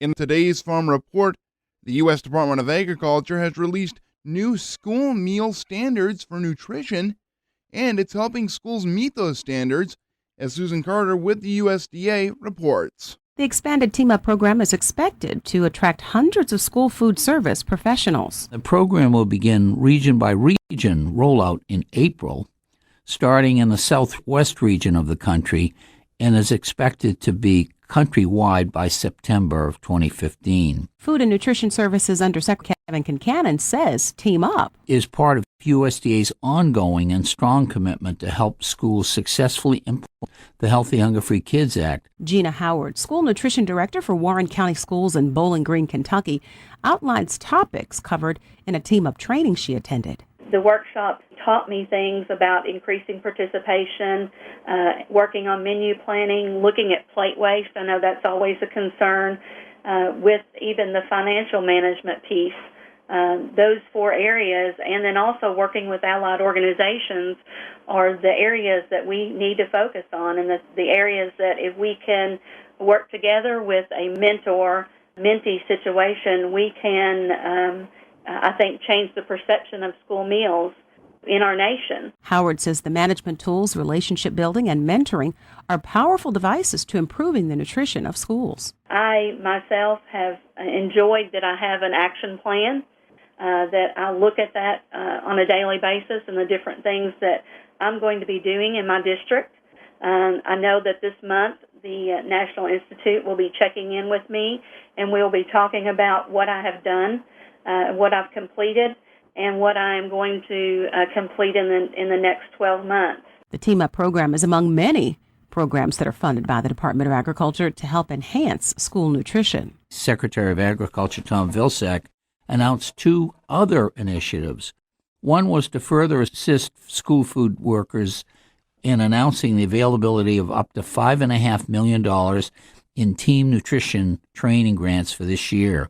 In today's Farm Report, the U.S. Department of Agriculture has released new school meal standards for nutrition, and it's helping schools meet those standards, as Susan Carter with the USDA reports. The expanded Team Up program is expected to attract hundreds of school food service professionals. The program will begin region by region rollout in April, starting in the southwest region of the country, and is expected to be countrywide by September of 2015. Food and Nutrition Services Undersecretary Kevin Concannon says Team Up is part of USDA's ongoing and strong commitment to help schools successfully implement the Healthy Hunger Free Kids Act. Gina Howard, School Nutrition Director for Warren County Schools in Bowling Green, Kentucky, outlines topics covered in a Team Up training she attended. The workshop taught me things about increasing participation, working on menu planning, looking at plate waste. I know that's always a concern, with even the financial management piece. Those 4 areas, and then also working with allied organizations, are the areas that we need to focus on, and the areas that if we can work together with a mentee situation, we can I think, change the perception of school meals in our nation. Howard says the management tools, relationship building, and mentoring are powerful devices to improving the nutrition of schools. I, myself, have enjoyed that I have an action plan, that I look at that on a daily basis and the different things that I'm going to be doing in my district. I know that this month the National Institute will be checking in with me, and we'll be talking about what I have done, what I've completed, and what I am going to complete in the next 12 months. The Team Up program is among many programs that are funded by the Department of Agriculture to help enhance school nutrition. Secretary of Agriculture Tom Vilsack announced 2 other initiatives. One was to further assist school food workers in announcing the availability of up to $5.5 million in team nutrition training grants for this year.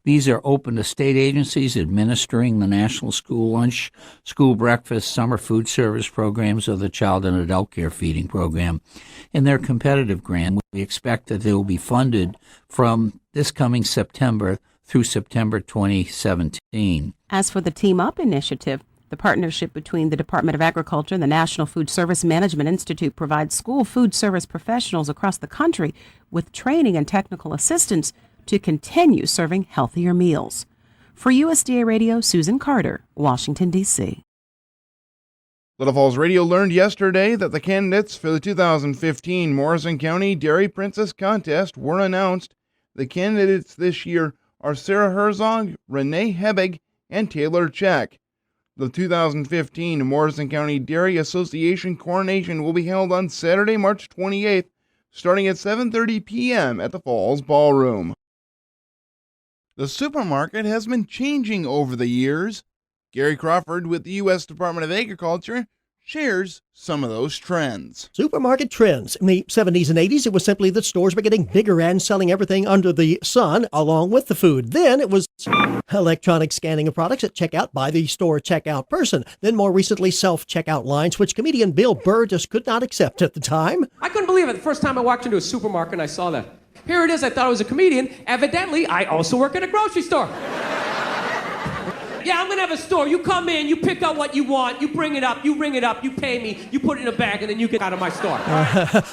These are open to state agencies administering the National School Lunch, School Breakfast, Summer Food Service programs, or the Child and Adult Care Feeding Program. In their competitive grant, we expect that they will be funded from this coming September through September 2017. As for the Team Up initiative, the partnership between the Department of Agriculture and the National Food Service Management Institute provides school food service professionals across the country with training and technical assistance to continue serving healthier meals. For USDA Radio, Susan Carter, Washington, D.C. Little Falls Radio learned yesterday that the candidates for the 2015 Morrison County Dairy Princess Contest were announced. The candidates this year are Sarah Herzog, Renee Hebig, and Taylor Check. The 2015 Morrison County Dairy Association coronation will be held on Saturday, March 28th, starting at 7:30 p.m. at the Falls Ballroom. The supermarket has been changing over the years. Gary Crawford with the U.S. Department of Agriculture shares some of those trends. Supermarket trends. In the 70s and 80s, it was simply that stores were getting bigger and selling everything under the sun along with the food. Then it was electronic scanning of products at checkout by the store checkout person. Then more recently, self-checkout lines, which comedian Bill Burr just could not accept at the time. I couldn't believe it. The first time I walked into a supermarket and I saw that. Here it is. I thought I was a comedian. Evidently, I also work at a grocery store. Yeah, I'm going to have a store. You come in, you pick out what you want, you bring it up, you ring it up, you pay me, you put it in a bag, and then you get out of my store.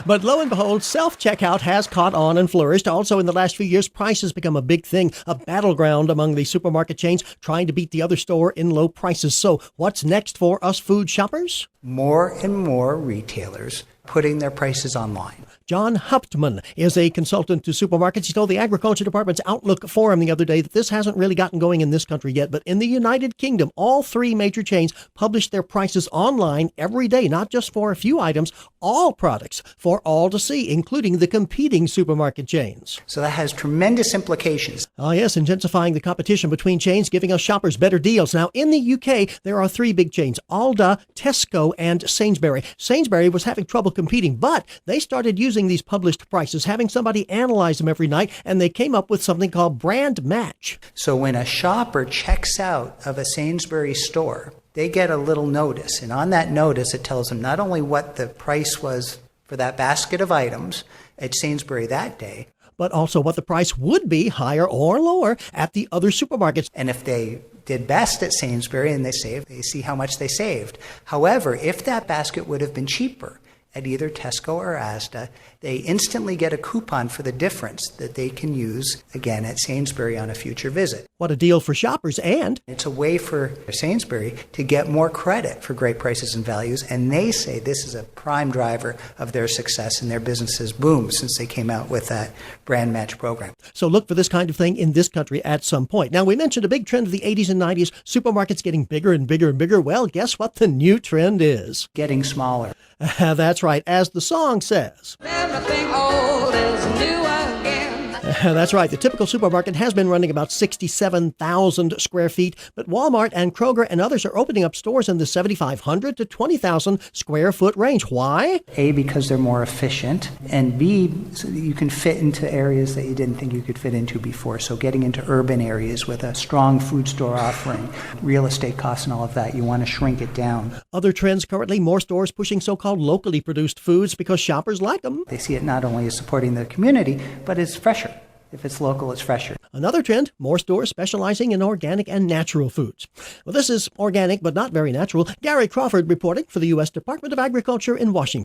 But lo and behold, self-checkout has caught on and flourished. Also, in the last few years, price has become a big thing, a battleground among the supermarket chains, trying to beat the other store in low prices. So what's next for us food shoppers? More and more retailers putting their prices online. John Hauptmann is a consultant to supermarkets. He told the Agriculture Department's Outlook Forum the other day that this hasn't really gotten going in this country yet, but in the United Kingdom, all 3 major chains publish their prices online every day, not just for a few items, all products for all to see, including the competing supermarket chains. So that has tremendous implications. Oh yes, intensifying the competition between chains, giving us shoppers better deals. Now, in the UK, there are 3 big chains, Aldi, Tesco, and Sainsbury. Sainsbury was having trouble competing, but they started using these published prices, having somebody analyze them every night, and they came up with something called Brand Match. So when a shopper checks out of a Sainsbury store, they get a little notice, and on that notice it tells them not only what the price was for that basket of items at Sainsbury that day, but also what the price would be, higher or lower, at the other supermarkets. And if they did best at Sainsbury and they saved, they see how much they saved. However, if that basket would have been cheaper at either Tesco or Asda, they instantly get a coupon for the difference that they can use again at Sainsbury on a future visit. What a deal for shoppers, and It's a way for Sainsbury to get more credit for great prices and values, and they say this is a prime driver of their success, and their businesses boom since they came out with that brand match program. so look for this kind of thing in this country at some point. Now, we mentioned a big trend of the 80s and 90s, supermarkets getting bigger and bigger and bigger. Well, guess what the new trend is? Getting smaller. That's right, as the song says. Everything old is new again. That's right. The typical supermarket has been running about 67,000 square feet, but Walmart and Kroger and others are opening up stores in the 7,500 to 20,000 square foot range. Why? A, because they're more efficient, and B, so that you can fit into areas that you didn't think you could fit into before. So getting into urban areas with a strong food store offering, real estate costs and all of that, you want to shrink it down. Other trends currently, more stores pushing so-called locally produced foods because shoppers like them. They see it not only as supporting the community, but it's fresher. If it's local, it's fresher. Another trend, more stores specializing in organic and natural foods. Well, this is organic but not very natural. Gary Crawford reporting for the U.S. Department of Agriculture in Washington.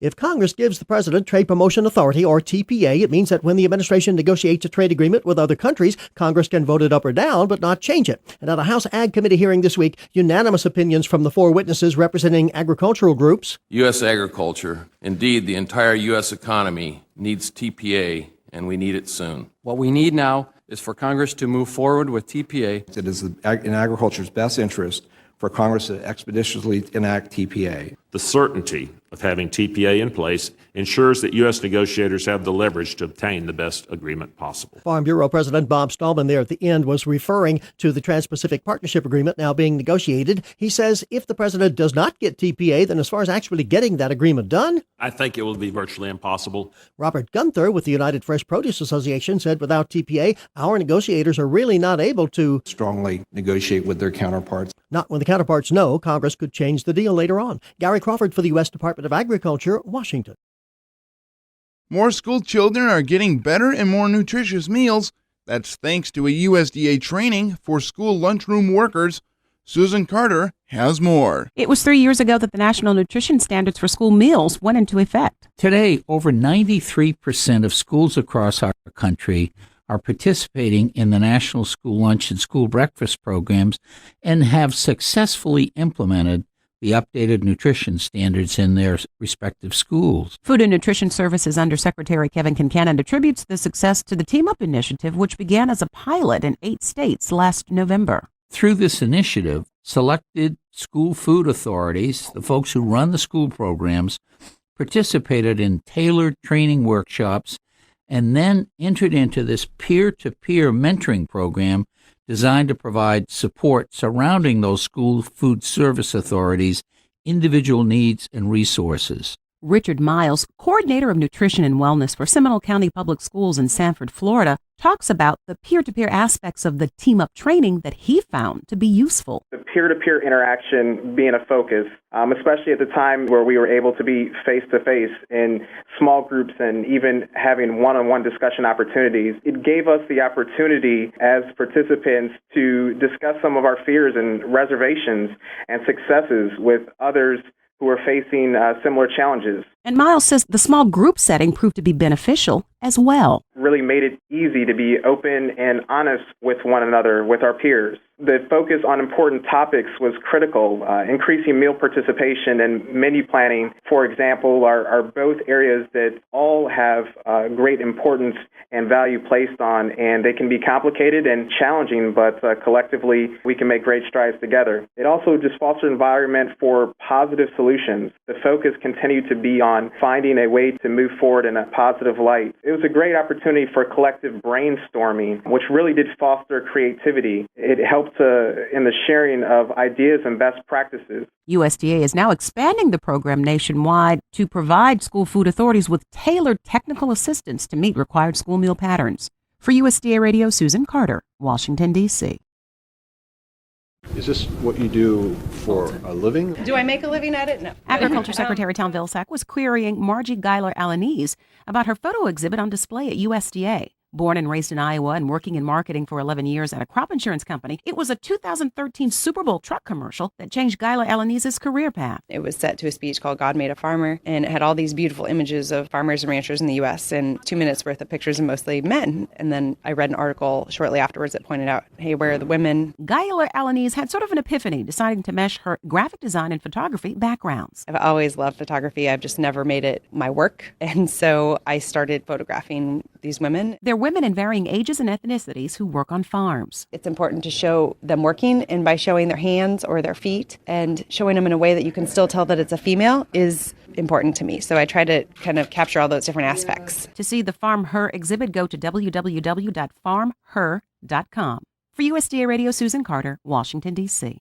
If Congress gives the President Trade Promotion Authority, or TPA, it means that when the administration negotiates a trade agreement with other countries, Congress can vote it up or down, but not change it. And at a House Ag Committee hearing this week, unanimous opinions from the 4 witnesses representing agricultural groups. U.S. agriculture, indeed the entire U.S. economy, needs TPA, and we need it soon. What we need now is for Congress to move forward with TPA. It is in agriculture's best interest for Congress to expeditiously enact TPA. The certainty of having TPA in place ensures that U.S. negotiators have the leverage to obtain the best agreement possible. Farm Bureau President Bob Stallman there at the end was referring to the Trans-Pacific Partnership Agreement now being negotiated. He says if the president does not get TPA, then as far as actually getting that agreement done, I think it will be virtually impossible. Robert Gunther with the United Fresh Produce Association said without TPA, our negotiators are really not able to Strongly negotiate with their counterparts. Not when the counterparts know Congress could change the deal later on. Gary Crawford for the U.S. Department of Agriculture, Washington. More school children are getting better and more nutritious meals. That's thanks to a USDA training for school lunchroom workers. Susan Carter has more. It was 3 years ago that the National Nutrition Standards for School Meals went into effect. Today, over 93% of schools across our country are participating in the National School Lunch and School Breakfast programs and have successfully implemented the updated nutrition standards in their respective schools. Food and Nutrition Services Undersecretary Kevin Kincannon attributes the success to the Team Up initiative, which began as a pilot in 8 states last November. Through this initiative, selected school food authorities, the folks who run the school programs, participated in tailored training workshops and then entered into this peer-to-peer mentoring program designed to provide support surrounding those school food service authorities' individual needs and resources. Richard Miles, coordinator of nutrition and wellness for Seminole County Public Schools in Sanford, Florida, talks about the peer-to-peer aspects of the Team Up training that he found to be useful. The peer-to-peer interaction being a focus, especially at the time where we were able to be face-to-face in small groups and even having one-on-one discussion opportunities, it gave us the opportunity as participants to discuss some of our fears and reservations and successes with others who are facing similar challenges. And Miles says the small group setting proved to be beneficial as well. Really made it easy to be open and honest with one another, with our peers. The focus on important topics was critical. Increasing meal participation and menu planning, for example, are both areas that all have great importance and value placed on, and they can be complicated and challenging, but collectively we can make great strides together. It also just fostered an environment for positive solutions. The focus continued to be on finding a way to move forward in a positive light. It was a great opportunity for collective brainstorming, which really did foster creativity. It helped in the sharing of ideas and best practices. USDA is now expanding the program nationwide to provide school food authorities with tailored technical assistance to meet required school meal patterns. For USDA Radio, Susan Carter, Washington, D.C. Is this what you do for a living? Do I make a living at it? No. Agriculture Secretary Tom Vilsack was querying Margie Geiler-Alanis about her photo exhibit on display at USDA. Born and raised in Iowa and working in marketing for 11 years at a crop insurance company, it was a 2013 Super Bowl truck commercial that changed Geiler-Alanis' career path. It was set to a speech called God Made a Farmer, and it had all these beautiful images of farmers and ranchers in the U.S. and 2 minutes worth of pictures of mostly men. And then I read an article shortly afterwards that pointed out, hey, where are the women? Geiler-Alanis had sort of an epiphany, deciding to mesh her graphic design and photography backgrounds. I've always loved photography. I've just never made it my work. And so I started photographing these women. They're women in varying ages and ethnicities who work on farms. It's important to show them working, and by showing their hands or their feet and showing them in a way that you can still tell that it's a female is important to me. So I try to kind of capture all those different aspects. To see the Farm Her exhibit, go to www.farmher.com. For USDA Radio, Susan Carter, Washington, D.C.